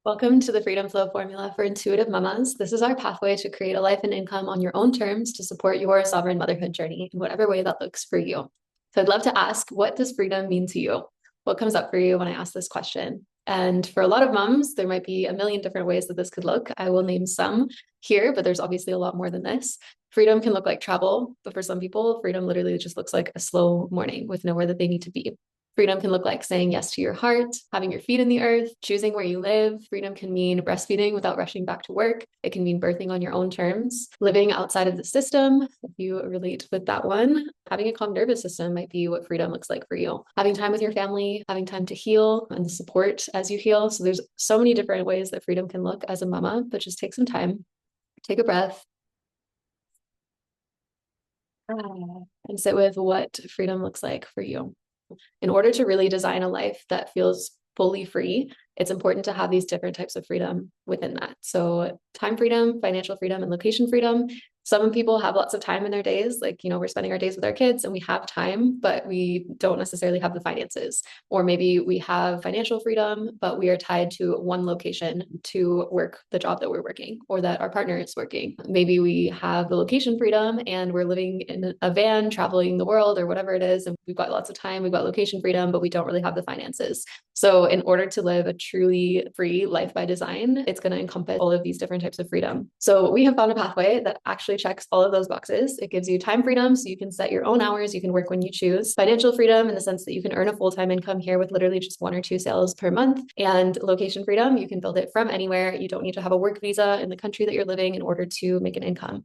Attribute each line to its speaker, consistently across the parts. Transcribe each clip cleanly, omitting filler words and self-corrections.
Speaker 1: Welcome to the Freedom Flow Formula for Intuitive Mamas. This is our pathway to create a life and income on your own terms to support your sovereign motherhood journey in whatever way that looks for you. So I'd love to ask, what does freedom mean to you? What comes up for you when I ask this question? And for a lot of moms, there might be a million different ways that this could look. I will name some here, but there's obviously a lot more than this. Freedom can look like travel, but for some people, freedom literally just looks like a slow morning with nowhere that they need to be. Freedom can look like saying yes to your heart, having your feet in the earth, choosing where you live. Freedom can mean breastfeeding without rushing back to work. It can mean birthing on your own terms, living outside of the system. If you relate with that one, having a calm nervous system might be what freedom looks like for you. Having time with your family, having time to heal and the support as you heal. So there's so many different ways that freedom can look as a mama, but just take some time, take a breath, and sit with what freedom looks like for you. In order to really design a life that feels fully free, it's important to have these different types of freedom within that. So time freedom, financial freedom, and location freedom. Some people have lots of time in their days, like, we're spending our days with our kids and we have time, but we don't necessarily have the finances. Or maybe we have financial freedom, but we are tied to one location to work the job that we're working or that our partner is working. Maybe we have the location freedom and we're living in a van, traveling the world or whatever it is. And we've got lots of time, we've got location freedom, but we don't really have the finances. So in order to live a truly free life by design, it's going to encompass all of these different types of freedom. So we have found a pathway that actually checks all of those boxes. It gives you time freedom, so you can set your own hours, you can work when you choose. Financial freedom in the sense that you can earn a full-time income here with literally just 1 or 2 sales per month. And location freedom, you can build it from anywhere. You don't need to have a work visa in the country that you're living in order to make an income.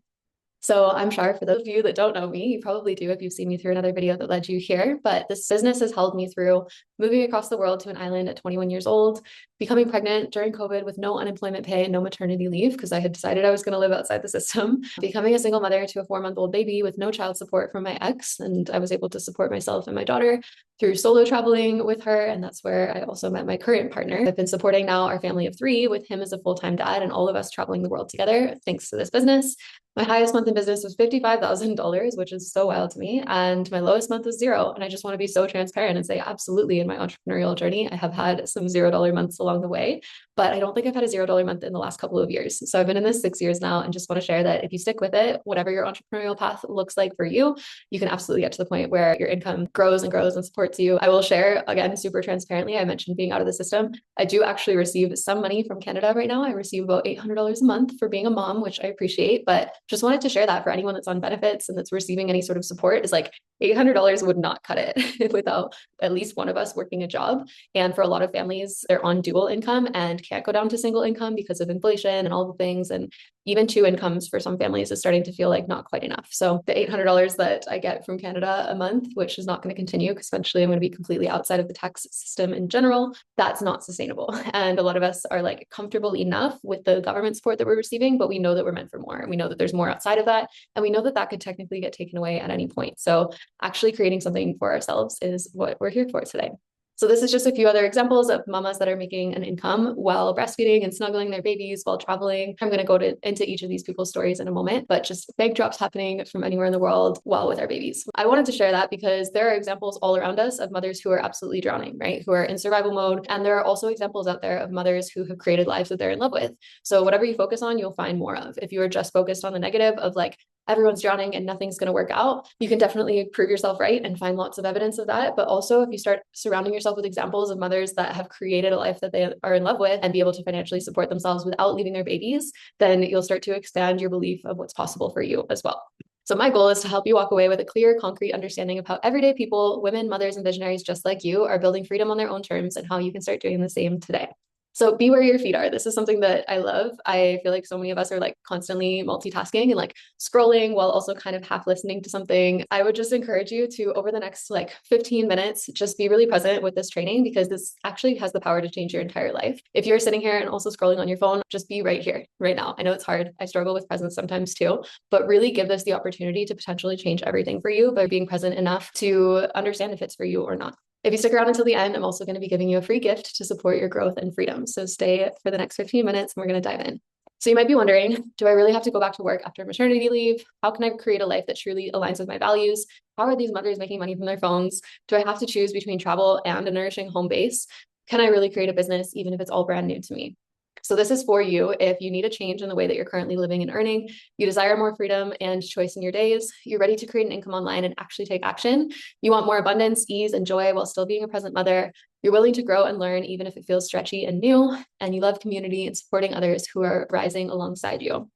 Speaker 1: So I'm Shar. For those of you that don't know me, you probably do if you've seen me through another video that led you here, but this business has held me through moving across the world to an island at 21 years old, becoming pregnant during COVID with no unemployment pay and no maternity leave because I had decided I was going to live outside the system, becoming a single mother to a 4-month-old baby with no child support from my ex. And I was able to support myself and my daughter through solo traveling with her. And that's where I also met my current partner. I've been supporting now our family of 3 with him as a full-time dad and all of us traveling the world together thanks to this business. My highest month in business was $55,000, which is so wild to me. And my lowest month was 0. And I just want to be so transparent and say, absolutely, in my entrepreneurial journey, I have had some $0 months along the way, but I don't think I've had a $0 month in the last couple of years. So I've been in this 6 years now and just want to share that if you stick with it, whatever your entrepreneurial path looks like for you, you can absolutely get to the point where your income grows and grows and supports you. I will share, again, super transparently. I mentioned being out of the system. I do actually receive some money from Canada right now. I receive about $800 a month for being a mom, which I appreciate, but just wanted to share that for anyone that's on benefits and that's receiving any sort of support is like $800 would not cut it without at least one of us working a job. And for a lot of families, they're on dual income and can't go down to single income because of inflation and all the things. And even 2 incomes for some families is starting to feel like not quite enough. So the $800 that I get from Canada a month, which is not going to continue because eventually I'm going to be completely outside of the tax system in general, that's not sustainable. And a lot of us are like comfortable enough with the government support that we're receiving, but we know that we're meant for more. And we know that there's more outside of that. And we know that that could technically get taken away at any point. So actually creating something for ourselves is what we're here for today. So this is just a few other examples of mamas that are making an income while breastfeeding and snuggling their babies while traveling. I'm going to go into each of these people's stories in a moment, but just bank drops happening from anywhere in the world while with our babies. I wanted to share that because there are examples all around us of mothers who are absolutely drowning, right? Who are in survival mode. And there are also examples out there of mothers who have created lives that they're in love with. So whatever you focus on, you'll find more of. If you are just focused on the negative of like, everyone's drowning and nothing's going to work out, you can definitely prove yourself right and find lots of evidence of that. But also, if you start surrounding yourself with examples of mothers that have created a life that they are in love with and be able to financially support themselves without leaving their babies, then you'll start to expand your belief of what's possible for you as well. So my goal is to help you walk away with a clear, concrete understanding of how everyday people, women, mothers, and visionaries just like you are building freedom on their own terms and how you can start doing the same today. So be where your feet are. This is something that I love. I feel like so many of us are like constantly multitasking and like scrolling while also kind of half listening to something. I would just encourage you to, over the next like 15 minutes, just be really present with this training because this actually has the power to change your entire life. If you're sitting here and also scrolling on your phone, just be right here, right now. I know it's hard. I struggle with presence sometimes too, but really give this the opportunity to potentially change everything for you by being present enough to understand if it's for you or not. If you stick around until the end, I'm also going to be giving you a free gift to support your growth and freedom. So stay for the next 15 minutes and we're going to dive in. So you might be wondering, do I really have to go back to work after maternity leave? How can I create a life that truly aligns with my values? How are these mothers making money from their phones? Do I have to choose between travel and a nourishing home base? Can I really create a business even if it's all brand new to me? So this is for you if you need a change in the way that you're currently living and earning, you desire more freedom and choice in your days, you're ready to create an income online and actually take action, you want more abundance, ease, and joy while still being a present mother, you're willing to grow and learn even if it feels stretchy and new, and you love community and supporting others who are rising alongside you.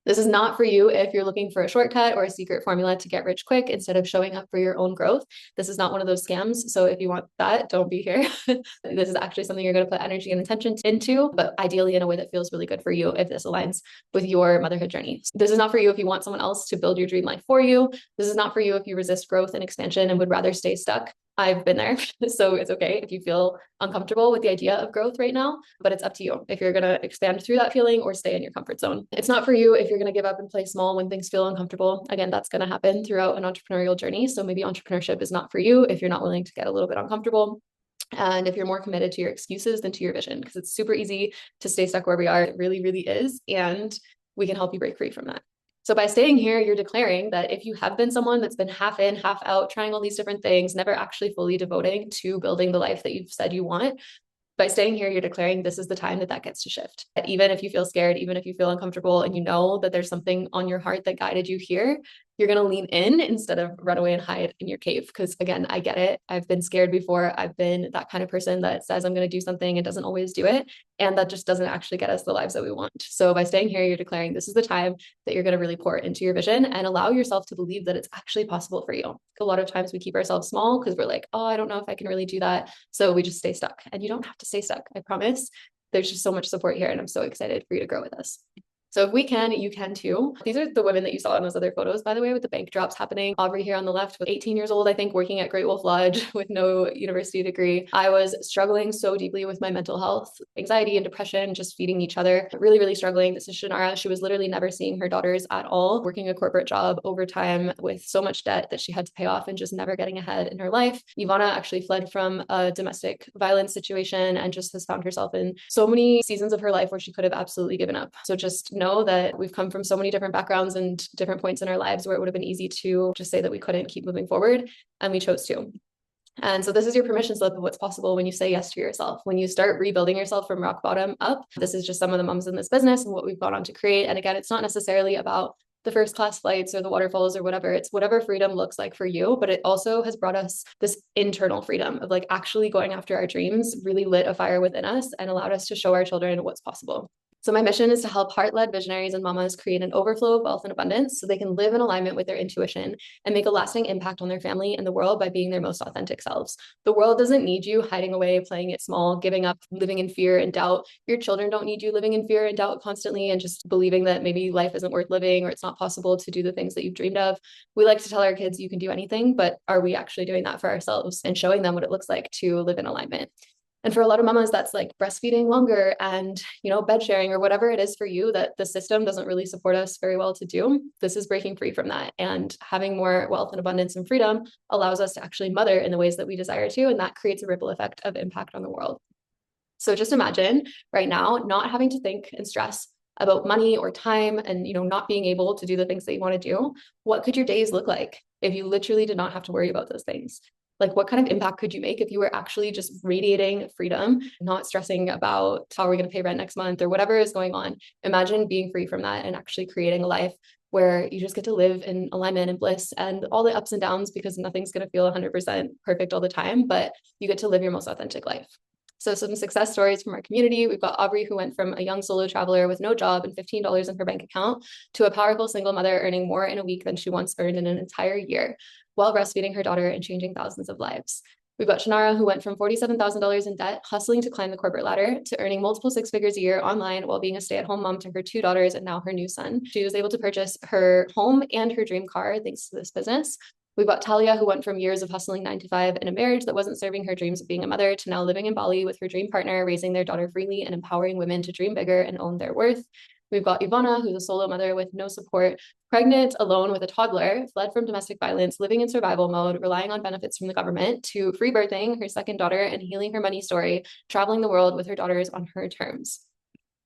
Speaker 1: This is not for you if you're looking for a shortcut or a secret formula to get rich quick instead of showing up for your own growth. This is not one of those scams. So if you want that, don't be here. This is actually something you're going to put energy and attention into, but ideally in a way that feels really good for you if this aligns with your motherhood journey. This is not for you if you want someone else to build your dream life for you. This is not for you if you resist growth and expansion and would rather stay stuck. I've been there. So it's okay if you feel uncomfortable with the idea of growth right now, but it's up to you if you're going to expand through that feeling or stay in your comfort zone. It's not for you if you're going to give up and play small when things feel uncomfortable. Again, that's going to happen throughout an entrepreneurial journey. So maybe entrepreneurship is not for you if you're not willing to get a little bit uncomfortable. And if you're more committed to your excuses than to your vision, because it's super easy to stay stuck where we are. It really, really is. And we can help you break free from that. So by staying here, you're declaring that if you have been someone that's been half in, half out, trying all these different things, never actually fully devoting to building the life that you've said you want, by staying here, you're declaring this is the time that gets to shift. Even if you feel scared, even if you feel uncomfortable and you know that there's something on your heart that guided you here, you're going to lean in instead of run away and hide in your cave. Because again, I get it. I've been scared before. I've been that kind of person that says I'm going to do something and doesn't always do it. And that just doesn't actually get us the lives that we want. So by staying here, you're declaring this is the time that you're going to really pour into your vision and allow yourself to believe that it's actually possible for you. A lot of times we keep ourselves small because we're like, oh, I don't know if I can really do that. So we just stay stuck, and you don't have to stay stuck. I promise. There's just so much support here, and I'm so excited for you to grow with us. So if we can, you can too. These are the women that you saw in those other photos, by the way, with the bank drops happening. Aubrey here on the left with 18 years old, I think, working at Great Wolf Lodge with no university degree. I was struggling so deeply with my mental health, anxiety and depression, just feeding each other. Really, really struggling. This is Shannara. She was literally never seeing her daughters at all, working a corporate job overtime with so much debt that she had to pay off and just never getting ahead in her life. Ivana actually fled from a domestic violence situation and just has found herself in so many seasons of her life where she could have absolutely given up. So just know that we've come from so many different backgrounds and different points in our lives where it would have been easy to just say that we couldn't keep moving forward, and we chose to. And so this is your permission slip of what's possible when you say yes to yourself, when you start rebuilding yourself from rock bottom up. This is just some of the moms in this business and what we've gone on to create. And again, it's not necessarily about the first class flights or the waterfalls or whatever. It's whatever freedom looks like for you, but it also has brought us this internal freedom of like actually going after our dreams, really lit a fire within us and allowed us to show our children what's possible. So my mission is to help heart-led visionaries and mamas create an overflow of wealth and abundance so they can live in alignment with their intuition and make a lasting impact on their family and the world by being their most authentic selves. The world doesn't need you hiding away, playing it small, giving up, living in fear and doubt. Your children don't need you living in fear and doubt constantly and just believing that maybe life isn't worth living or it's not possible to do the things that you've dreamed of. We like to tell our kids you can do anything, but are we actually doing that for ourselves and showing them what it looks like to live in alignment? And for a lot of mamas, that's like breastfeeding longer and, bed sharing or whatever it is for you that the system doesn't really support us very well to do. This is breaking free from that. And having more wealth and abundance and freedom allows us to actually mother in the ways that we desire to. And that creates a ripple effect of impact on the world. So just imagine right now, not having to think and stress about money or time and, not being able to do the things that you want to do. What could your days look like if you literally did not have to worry about those things? Like, what kind of impact could you make if you were actually just radiating freedom, not stressing about how we're going to pay rent next month or whatever is going on? Imagine being free from that and actually creating a life where you just get to live in alignment and bliss and all the ups and downs, because nothing's going to feel 100% perfect all the time, but you get to live your most authentic life. So some success stories from our community. We've got Aubrey, who went from a young solo traveler with no job and $15 in her bank account to a powerful single mother earning more in a week than she once earned in an entire year, while breastfeeding her daughter and changing thousands of lives. We've got Shannara, who went from $47,000 in debt, hustling to climb the corporate ladder, to earning multiple six figures a year online while being a stay-at-home mom to her two daughters and now her new son. She was able to purchase her home and her dream car thanks to this business. We've got Talia, who went from years of hustling 9 to 5 in a marriage that wasn't serving her dreams of being a mother to now living in Bali with her dream partner, raising their daughter freely and empowering women to dream bigger and own their worth. We've got Ivana, who's a solo mother with no support, pregnant, alone with a toddler, fled from domestic violence, living in survival mode, relying on benefits from the government, to free birthing her second daughter and healing her money story, traveling the world with her daughters on her terms.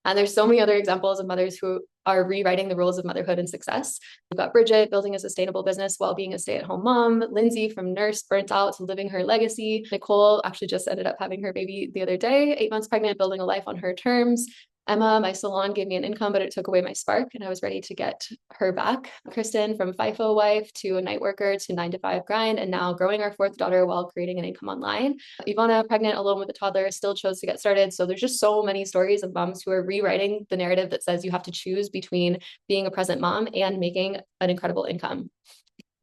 Speaker 1: And there's so many other examples of mothers who are rewriting the rules of motherhood and success. We've got Bridget building a sustainable business while being a stay-at-home mom, Lindsay from nurse burnt out to living her legacy, Nicole actually just ended up having her baby the other day, 8 months pregnant, building a life on her terms, Emma, my salon, gave me an income, but it took away my spark, and I was ready to get her back. Kristen, from FIFO wife to a night worker to 9 to 5 grind, and now growing our fourth daughter while creating an income online. Ivana, pregnant, alone with a toddler, still chose to get started. So there's just so many stories of moms who are rewriting the narrative that says you have to choose between being a present mom and making an incredible income.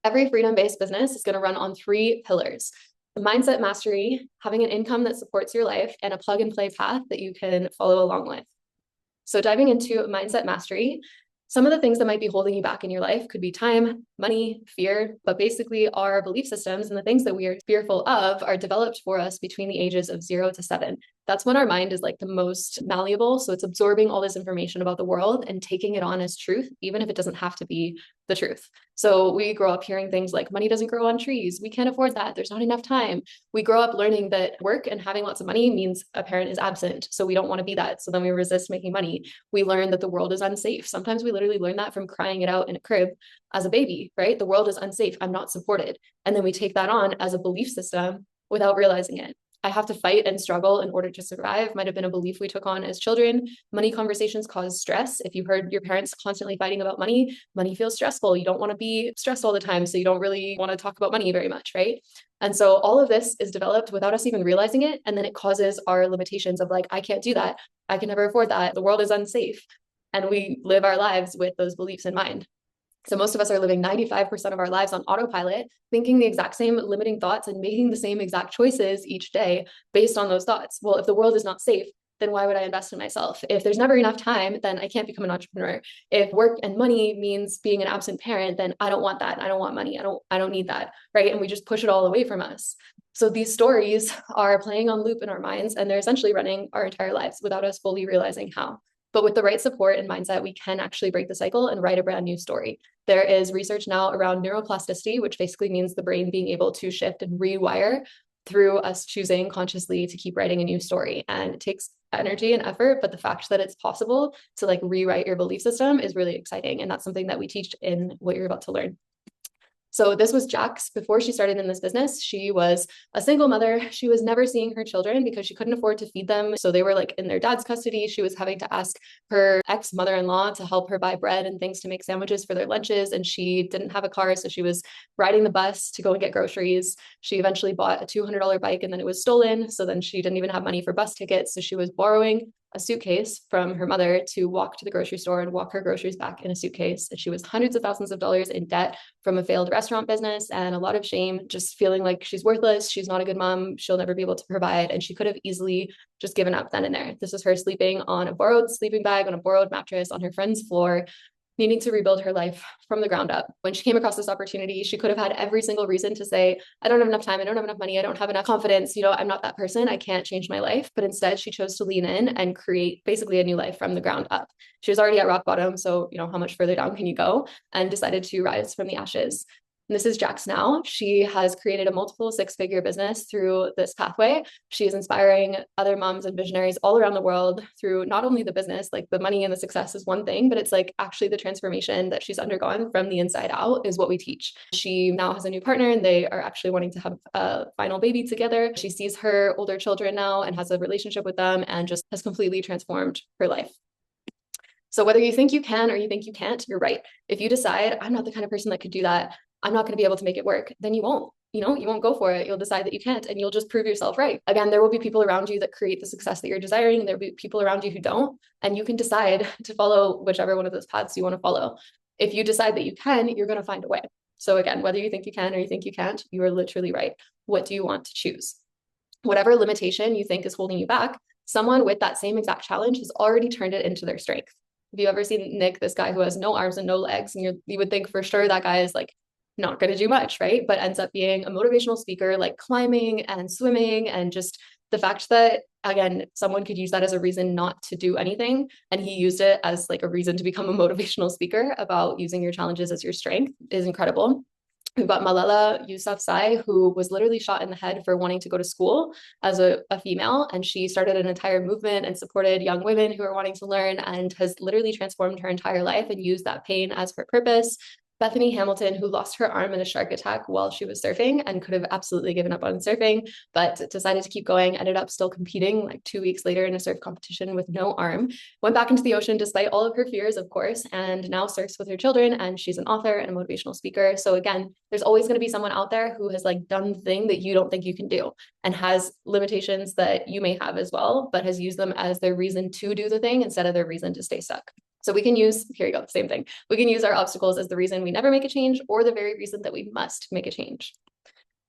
Speaker 1: Every freedom-based business is going to run on 3 pillars: mindset mastery, having an income that supports your life, and a plug and play path that you can follow along with. So diving into mindset mastery, some of the things that might be holding you back in your life could be time, money, fear, but basically our belief systems and the things that we are fearful of are developed for us between the ages of 0 to 7. That's when our mind is like the most malleable. So it's absorbing all this information about the world and taking it on as truth, even if it doesn't have to be the truth. So we grow up hearing things like money doesn't grow on trees. We can't afford that. There's not enough time. We grow up learning that work and having lots of money means a parent is absent. So we don't want to be that. So then we resist making money. We learn that the world is unsafe. Sometimes we literally learn that from crying it out in a crib as a baby, right? The world is unsafe. I'm not supported. And then we take that on as a belief system without realizing it. I have to fight and struggle in order to survive might have been a belief we took on as children. Money conversations cause stress. If you heard your parents constantly fighting about money, money feels stressful. You don't want to be stressed all the time. So you don't really want to talk about money very much, right? And so all of this is developed without us even realizing it. And then it causes our limitations of like, I can't do that. I can never afford that. The world is unsafe. And we live our lives with those beliefs in mind. So most of us are living 95% of our lives on autopilot, thinking the exact same limiting thoughts and making the same exact choices each day based on those thoughts. Well, if the world is not safe, then why would I invest in myself? If there's never enough time, then I can't become an entrepreneur. If work and money means being an absent parent, then I don't want that. I don't want money. I don't need that, right? And we just push it all away from us. So these stories are playing on loop in our minds, and they're essentially running our entire lives without us fully realizing how. But with the right support and mindset, we can actually break the cycle and write a brand new story. There is research now around neuroplasticity, which basically means the brain being able to shift and rewire through us choosing consciously to keep writing a new story. And it takes energy and effort, but the fact that it's possible to like rewrite your belief system is really exciting. And that's something that we teach in what you're about to learn. So this was Jax before she started in this business. She was a single mother. She was never seeing her children because she couldn't afford to feed them. So they were like in their dad's custody. She was having to ask her ex-mother-in-law to help her buy bread and things to make sandwiches for their lunches. And she didn't have a car. So she was riding the bus to go and get groceries. She eventually bought a $200 bike and then it was stolen. So then she didn't even have money for bus tickets. So she was borrowing a suitcase from her mother to walk to the grocery store and walk her groceries back in a suitcase. And she was hundreds of thousands of dollars in debt from a failed restaurant business and a lot of shame, just feeling like she's worthless. She's not a good mom. She'll never be able to provide. And she could have easily just given up then and there. This was her sleeping on a borrowed sleeping bag, on a borrowed mattress, on her friend's floor, needing to rebuild her life from the ground up. When she came across this opportunity, she could have had every single reason to say, I don't have enough time. I don't have enough money. I don't have enough confidence. I'm not that person. I can't change my life. But instead, she chose to lean in and create basically a new life from the ground up. She was already at rock bottom. So, how much further down can you go? And decided to rise from the ashes. And this is Jax now. She has created a multiple 6-figure business through this pathway. She is inspiring other moms and visionaries all around the world through not only the business, like the money and the success is one thing, but it's like actually the transformation that she's undergone from the inside out is what we teach. She now has a new partner and they are actually wanting to have a final baby together. She sees her older children now and has a relationship with them and just has completely transformed her life. So whether you think you can or you think you can't, you're right. If you decide, I'm not the kind of person that could do that, I'm not going to be able to make it work, then you won't. You won't go for it. You'll decide that you can't, and you'll just prove yourself right. Again, there will be people around you that create the success that you're desiring, and there'll be people around you who don't, and you can decide to follow whichever one of those paths you want to follow. If you decide that you can, you're going to find a way. So again, whether you think you can or you think you can't, you are literally right. What do you want to choose? Whatever limitation you think is holding you back, someone with that same exact challenge has already turned it into their strength. Have you ever seen Nick, this guy who has no arms and no legs, and you would think for sure that guy is like not going to do much, right? But ends up being a motivational speaker, like climbing and swimming, and just the fact that, again, someone could use that as a reason not to do anything. And he used it as like a reason to become a motivational speaker about using your challenges as your strength is incredible. We've got Malala Yousafzai, who was literally shot in the head for wanting to go to school as a female. And she started an entire movement and supported young women who are wanting to learn and has literally transformed her entire life and used that pain as her purpose. Bethany Hamilton, who lost her arm in a shark attack while she was surfing and could have absolutely given up on surfing, but decided to keep going, ended up still competing like 2 weeks later in a surf competition with no arm, went back into the ocean despite all of her fears, of course, and now surfs with her children. And she's an author and a motivational speaker. So again, there's always going to be someone out there who has like done the thing that you don't think you can do and has limitations that you may have as well, but has used them as their reason to do the thing instead of their reason to stay stuck. So we can use, here you go, same thing. We can use our obstacles as the reason we never make a change or the very reason that we must make a change.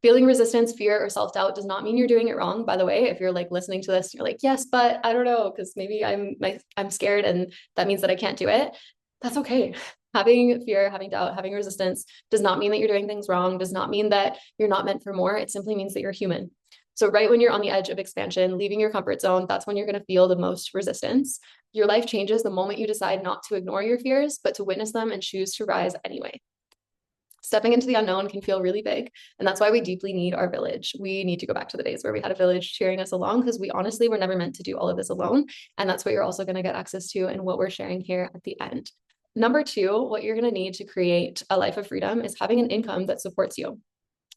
Speaker 1: Feeling resistance, fear, or self-doubt does not mean you're doing it wrong. By the way, if you're like listening to this, you're like, yes, but I don't know, because maybe I'm scared and that means that I can't do it. That's okay. Having fear, having doubt, having resistance does not mean that you're doing things wrong, does not mean that you're not meant for more. It simply means that you're human. So right when you're on the edge of expansion, leaving your comfort zone, that's when you're going to feel the most resistance. Your life changes the moment you decide not to ignore your fears, but to witness them and choose to rise anyway. Stepping into the unknown can feel really big. And that's why we deeply need our village. We need to go back to the days where we had a village cheering us along, because we honestly were never meant to do all of this alone. And that's what you're also going to get access to and what we're sharing here at the end. Number two, what you're going to need to create a life of freedom is having an income that supports you.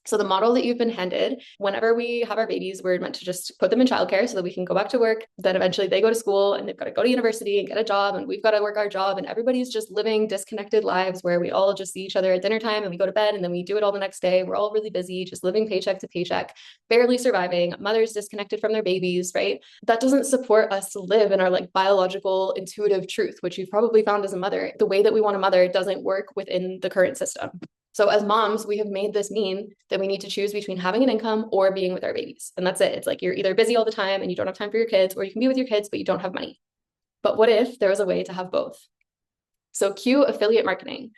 Speaker 1: So the model that you've been handed, whenever we have our babies, we're meant to just put them in childcare so that we can go back to work. Then eventually they go to school and they've got to go to university and get a job, and we've got to work our job, and everybody's just living disconnected lives where we all just see each other at dinner time and we go to bed and then we do it all the next day. We're all really busy, just living paycheck to paycheck, barely surviving. Mothers disconnected from their babies, right? That doesn't support us to live in our like biological intuitive truth, which you've probably found as a mother. The way that we want a mother doesn't work within the current system. So as moms, we have made this mean that we need to choose between having an income or being with our babies. And that's it. It's like you're either busy all the time and you don't have time for your kids, or you can be with your kids, but you don't have money. But what if there was a way to have both? So cue affiliate marketing.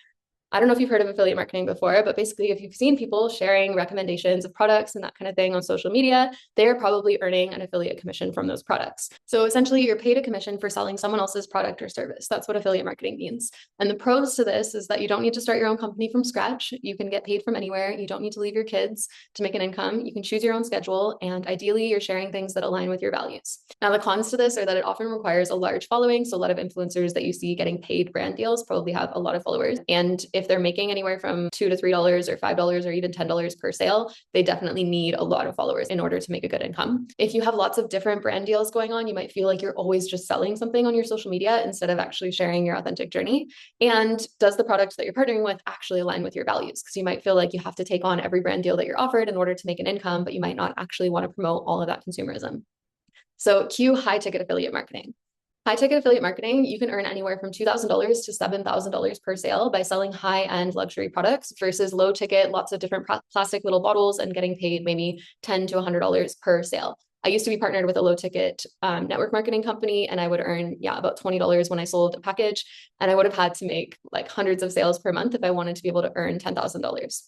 Speaker 1: I don't know if you've heard of affiliate marketing before, but basically if you've seen people sharing recommendations of products and that kind of thing on social media, they're probably earning an affiliate commission from those products. So essentially you're paid a commission for selling someone else's product or service. That's what affiliate marketing means. And the pros to this is that you don't need to start your own company from scratch. You can get paid from anywhere. You don't need to leave your kids to make an income. You can choose your own schedule. And ideally you're sharing things that align with your values. Now the cons to this are that it often requires a large following. So a lot of influencers that you see getting paid brand deals probably have a lot of followers. And if they're making anywhere from $2 to $3 or $5 or even $10 per sale, they definitely need a lot of followers in order to make a good income. If you have lots of different brand deals going on, you might feel like you're always just selling something on your social media instead of actually sharing your authentic journey. And does the product that you're partnering with actually align with your values? Because you might feel like you have to take on every brand deal that you're offered in order to make an income, but you might not actually want to promote all of that consumerism. So cue high ticket affiliate marketing. High ticket affiliate marketing, you can earn anywhere from $2,000 to $7,000 per sale by selling high-end luxury products versus low ticket, lots of different plastic little bottles and getting paid maybe $10 to $100 per sale. I used to be partnered with a low ticket network marketing company, and I would earn, about $20 when I sold a package. And I would have had to make like hundreds of sales per month if I wanted to be able to earn $10,000.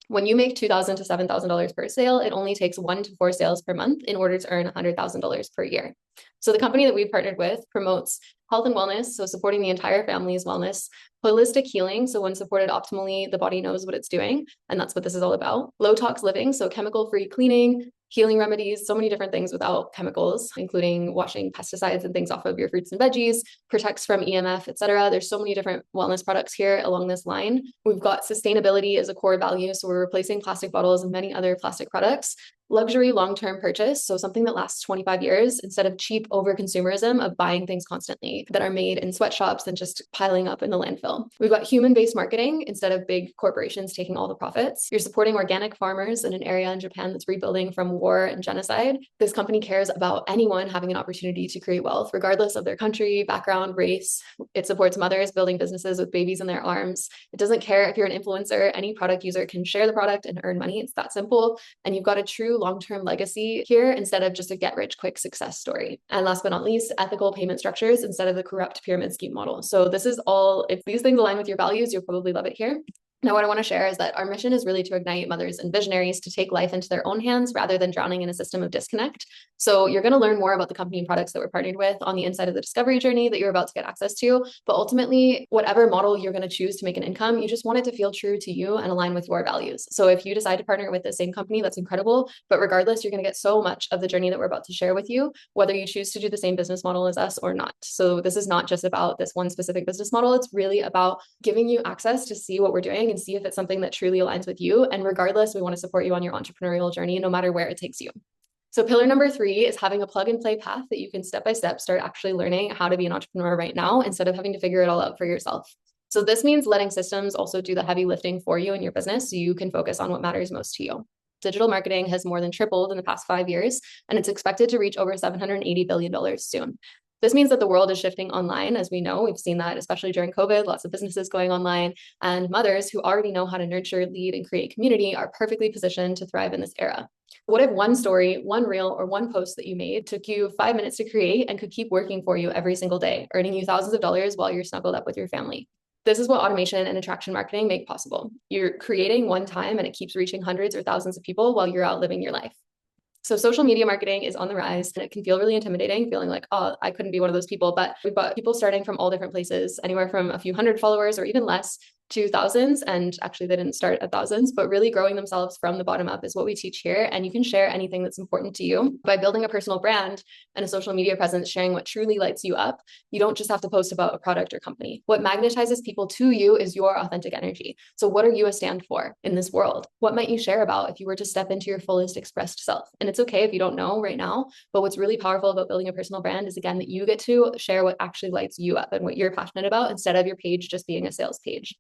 Speaker 1: When you make $2,000 to $7,000 per sale, it only takes 1 to 4 sales per month in order to earn $100,000 per year. So the company that we've partnered with promotes health and wellness, so supporting the entire family's wellness, holistic healing, so when supported optimally, the body knows what it's doing, and that's what this is all about. Low tox living, so chemical-free cleaning, healing remedies, so many different things without chemicals, including washing pesticides and things off of your fruits and veggies, protects from EMF, etc. There's so many different wellness products here along this line. We've got sustainability as a core value, so we're replacing plastic bottles and many other plastic products. Luxury long-term purchase, so something that lasts 25 years instead of cheap over-consumerism of buying things constantly that are made in sweatshops and just piling up in the landfill. We've got human-based marketing instead of big corporations taking all the profits. You're supporting organic farmers in an area in Japan that's rebuilding from war and genocide. This company cares about anyone having an opportunity to create wealth, regardless of their country, background, race. It supports mothers building businesses with babies in their arms. It doesn't care if you're an influencer. Any product user can share the product and earn money. It's that simple. And you've got a true long-term legacy here instead of just a get-rich-quick success story. And last but not least, ethical payment structures instead of the corrupt pyramid scheme model. So this is all, if these things align with your values, you'll probably love it here. Now, what I want to share is that our mission is really to ignite mothers and visionaries to take life into their own hands rather than drowning in a system of disconnect. So you're going to learn more about the company and products that we're partnered with on the inside of the discovery journey that you're about to get access to. But ultimately, whatever model you're going to choose to make an income, you just want it to feel true to you and align with your values. So if you decide to partner with the same company, that's incredible. But regardless, you're going to get so much of the journey that we're about to share with you, whether you choose to do the same business model as us or not. So this is not just about this one specific business model. It's really about giving you access to see what we're doing and see if it's something that truly aligns with you. And regardless, we want to support you on your entrepreneurial journey, no matter where it takes you. So pillar number 3 is having a plug and play path that you can step by step start actually learning how to be an entrepreneur right now instead of having to figure it all out for yourself. So this means letting systems also do the heavy lifting for you in your business so you can focus on what matters most to you. Digital marketing has more than tripled in the past 5 years, and it's expected to reach over $780 billion soon. This means that the world is shifting online, as we know. We've seen that, especially during COVID, lots of businesses going online, and mothers who already know how to nurture, lead, and create community are perfectly positioned to thrive in this era. What if one story, one reel, or one post that you made took you 5 minutes to create and could keep working for you every single day, earning you thousands of dollars while you're snuggled up with your family? This is what automation and attraction marketing make possible. You're creating one time and it keeps reaching hundreds or thousands of people while you're out living your life. So social media marketing is on the rise, and it can feel really intimidating, feeling like, oh, I couldn't be one of those people. But we've got people starting from all different places, anywhere from a few hundred followers or even less to thousands. And actually, they didn't start at thousands, but really growing themselves from the bottom up is what we teach here. And you can share anything that's important to you by building a personal brand and a social media presence, sharing what truly lights you up. You don't just have to post about a product or company. What magnetizes people to you is your authentic energy. So what are you a stand for in this world? What might you share about if you were to step into your fullest expressed self? And it's okay if you don't know right now, but what's really powerful about building a personal brand is, again, that you get to share what actually lights you up and what you're passionate about instead of your page just being a sales page.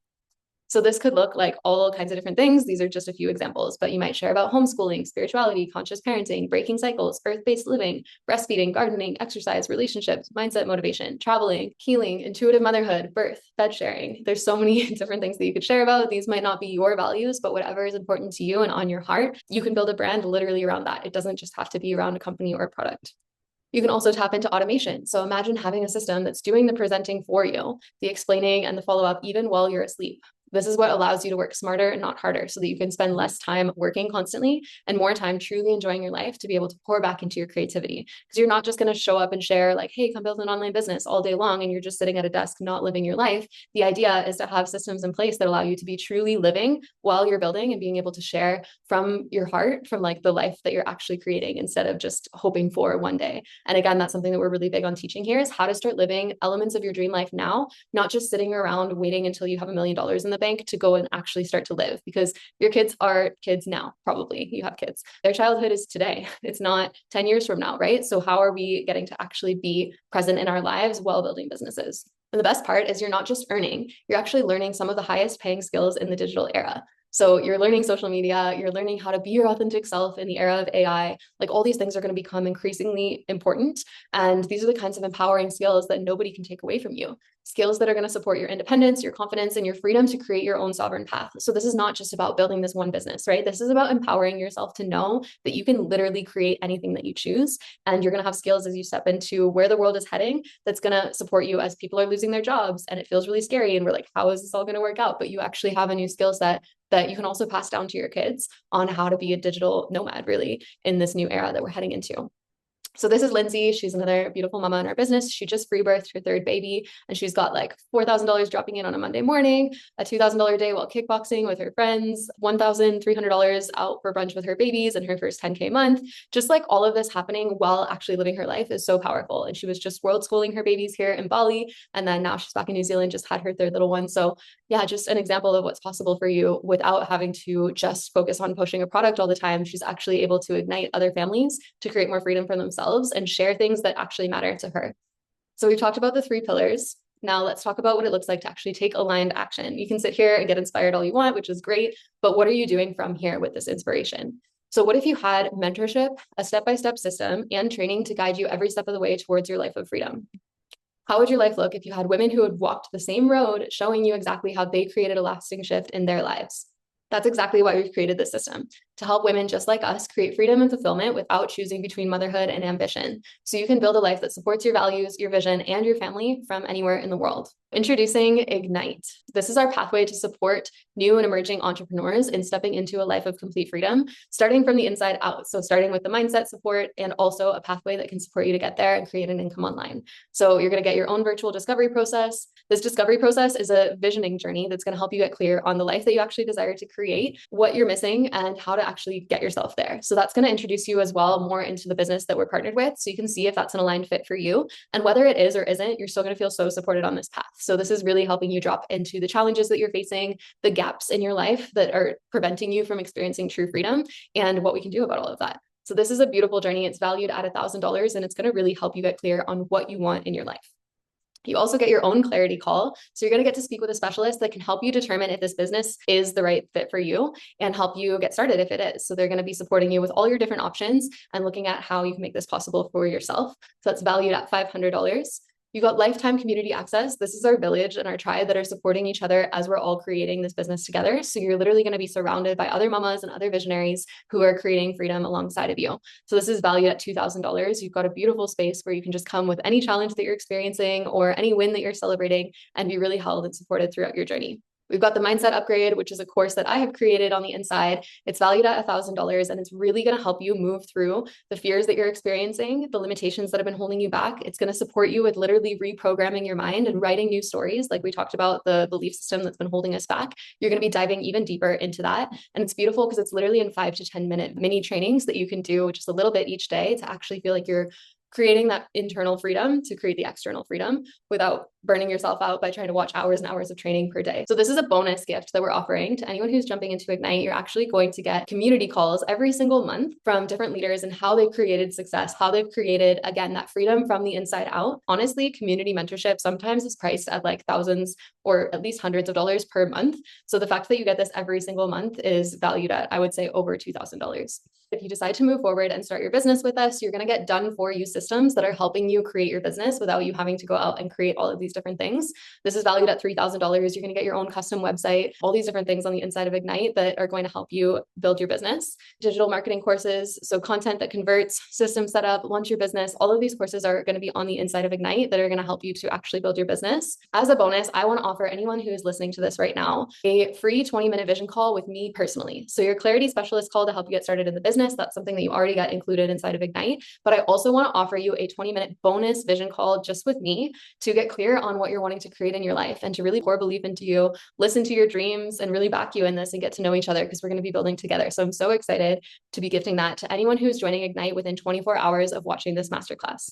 Speaker 1: So this could look like all kinds of different things. These are just a few examples, but you might share about homeschooling, spirituality, conscious parenting, breaking cycles, earth-based living, breastfeeding, gardening, exercise, relationships, mindset, motivation, traveling, healing, intuitive motherhood, birth, bed sharing. There's so many different things that you could share about. These might not be your values, but whatever is important to you and on your heart, you can build a brand literally around that. It doesn't just have to be around a company or a product. You can also tap into automation. So imagine having a system that's doing the presenting for you, the explaining and the follow-up even while you're asleep. This is what allows you to work smarter and not harder so that you can spend less time working constantly and more time truly enjoying your life to be able to pour back into your creativity. Because you're not just going to show up and share like, hey, come build an online business all day long and you're just sitting at a desk not living your life. The idea is to have systems in place that allow you to be truly living while you're building and being able to share from your heart, from like the life that you're actually creating instead of just hoping for one day. And again, that's something that we're really big on teaching here is how to start living elements of your dream life now, not just sitting around waiting until you have $1 million in the bank to go and actually start to live, because your kids are kids now. Probably you have kids. Their childhood is today. It's not 10 years from now, right? So how are we getting to actually be present in our lives while building businesses? And the best part is you're not just earning, you're actually learning some of the highest paying skills in the digital era. So you're learning social media, you're learning how to be your authentic self in the era of AI. Like all these things are going to become increasingly important. And these are the kinds of empowering skills that nobody can take away from you. Skills that are going to support your independence, your confidence, and your freedom to create your own sovereign path. So this is not just about building this one business, right? This is about empowering yourself to know that you can literally create anything that you choose. And you're going to have skills as you step into where the world is heading that's going to support you as people are losing their jobs. And it feels really scary. And we're like, how is this all going to work out? But you actually have a new skill set that you can also pass down to your kids on how to be a digital nomad really in this new era that we're heading into. So this is Lindsay. She's another beautiful mama in our business. She just free birthed her third baby and she's got like $4,000 dropping in on a Monday morning, a $2,000 day while kickboxing with her friends, $1,300 out for brunch with her babies and her first 10K month. Just like all of this happening while actually living her life is so powerful. And she was just world schooling her babies here in Bali. And then now she's back in New Zealand, just had her third little one. So yeah, just an example of what's possible for you without having to just focus on pushing a product all the time. She's actually able to ignite other families to create more freedom for themselves and share things that actually matter to her. So we've talked about the 3 pillars. Now let's talk about what it looks like to actually take aligned action. You can sit here and get inspired all you want, which is great, but what are you doing from here with this inspiration? So what if you had mentorship, a step-by-step system, and training to guide you every step of the way towards your life of freedom? How would your life look if you had women who had walked the same road, showing you exactly how they created a lasting shift in their lives? That's exactly why we've created this system, to help women just like us create freedom and fulfillment without choosing between motherhood and ambition. So you can build a life that supports your values, your vision, and your family from anywhere in the world. Introducing Ignite. This is our pathway to support new and emerging entrepreneurs in stepping into a life of complete freedom, starting from the inside out. So starting with the mindset support and also a pathway that can support you to get there and create an income online. So you're going to get your own virtual discovery process. This discovery process is a visioning journey that's going to help you get clear on the life that you actually desire to create, what you're missing, and how to actually get yourself there. So that's going to introduce you as well more into the business that we're partnered with. So you can see if that's an aligned fit for you. And whether it is or isn't, you're still going to feel so supported on this path. So this is really helping you drop into the challenges that you're facing, the gaps in your life that are preventing you from experiencing true freedom, and what we can do about all of that. So this is a beautiful journey. It's valued at $1,000, and it's going to really help you get clear on what you want in your life. You also get your own clarity call. So you're going to get to speak with a specialist that can help you determine if this business is the right fit for you and help you get started if it is. So they're going to be supporting you with all your different options and looking at how you can make this possible for yourself. So that's valued at $500. You've got lifetime community access. This is our village and our tribe that are supporting each other as we're all creating this business together. So you're literally going to be surrounded by other mamas and other visionaries who are creating freedom alongside of you. So this is valued at $2,000. You've got a beautiful space where you can just come with any challenge that you're experiencing or any win that you're celebrating and be really held and supported throughout your journey. We've got the mindset upgrade, which is a course that I have created on the inside. It's valued at $1,000, and it's really going to help you move through the fears that you're experiencing, the limitations that have been holding you back. It's going to support you with literally reprogramming your mind and writing new stories. Like we talked about the belief system that's been holding us back. You're going to be diving even deeper into that. And it's beautiful because it's literally in 5 to 10 minute mini trainings that you can do just a little bit each day to actually feel like you're creating that internal freedom to create the external freedom without burning yourself out by trying to watch hours and hours of training per day. So this is a bonus gift that we're offering to anyone who's jumping into Ignite. You're actually going to get community calls every single month from different leaders and how they've created success, how they've created, again, that freedom from the inside out. Honestly, community mentorship sometimes is priced at like thousands or at least hundreds of dollars per month. So the fact that you get this every single month is valued at, I would say, over $2,000. If you decide to move forward and start your business with us, you're going to get done for you systems that are helping you create your business without you having to go out and create all of these different things. This is valued at $3,000. You're going to get your own custom website, all these different things on the inside of Ignite that are going to help you build your business. Digital marketing courses, so content that converts, system setup, launch your business. All of these courses are going to be on the inside of Ignite that are going to help you to actually build your business. As a bonus, I want to offer anyone who is listening to this right now a free 20-minute vision call with me personally. So your clarity specialist call to help you get started in the business. That's something that you already got included inside of Ignite. But I also want to offer you a 20-minute bonus vision call just with me to get clear on what you're wanting to create in your life and to really pour belief into you, listen to your dreams, and really back you in this and get to know each other because we're going to be building together. So I'm so excited to be gifting that to anyone who's joining Ignite within 24 hours of watching this masterclass.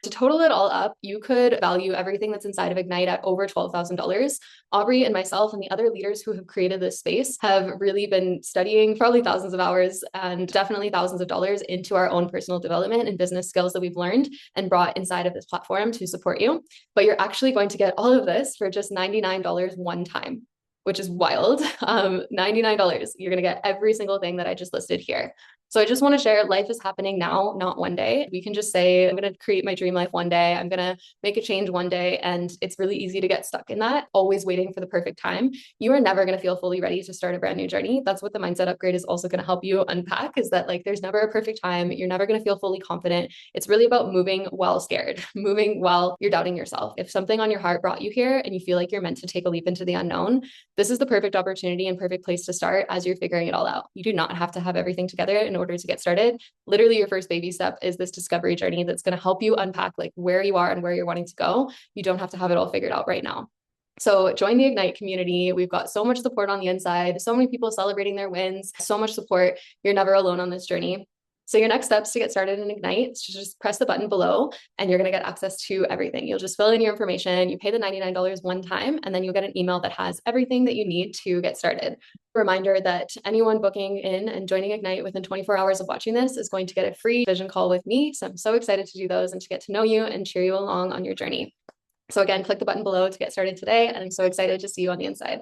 Speaker 1: To total it all up, you could value everything that's inside of Ignite at over $12,000. Aubrey and myself and the other leaders who have created this space have really been studying probably thousands of hours and definitely thousands of dollars into our own personal development and business skills that we've learned and brought inside of this platform to support you. But you're actually going to get all of this for just $99 one time, which is wild. $99. You're going to get every single thing that I just listed here. So I just want to share life is happening now, not one day. We can just say, I'm going to create my dream life one day. I'm going to make a change one day. And it's really easy to get stuck in that, always waiting for the perfect time. You are never going to feel fully ready to start a brand new journey. That's what the mindset upgrade is also going to help you unpack, is that like, there's never a perfect time. You're never going to feel fully confident. It's really about moving while scared, moving while you're doubting yourself. If something on your heart brought you here and you feel like you're meant to take a leap into the unknown, this is the perfect opportunity and perfect place to start as you're figuring it all out. You do not have to have everything together in order to get started. Literally, your first baby step is this discovery journey that's going to help you unpack like where you are and where you're wanting to go. You don't have to have it all figured out right now. So join the Ignite community. We've got so much support on the inside, so many people celebrating their wins, so much support. You're never alone on this journey. So your next steps to get started in Ignite is to just press the button below and you're going to get access to everything. You'll just fill in your information, you pay the $99 one time, and then you'll get an email that has everything that you need to get started. Reminder that anyone booking in and joining Ignite within 24 hours of watching this is going to get a free vision call with me. So I'm so excited to do those and to get to know you and cheer you along on your journey. So again, click the button below to get started today. And I'm so excited to see you on the inside.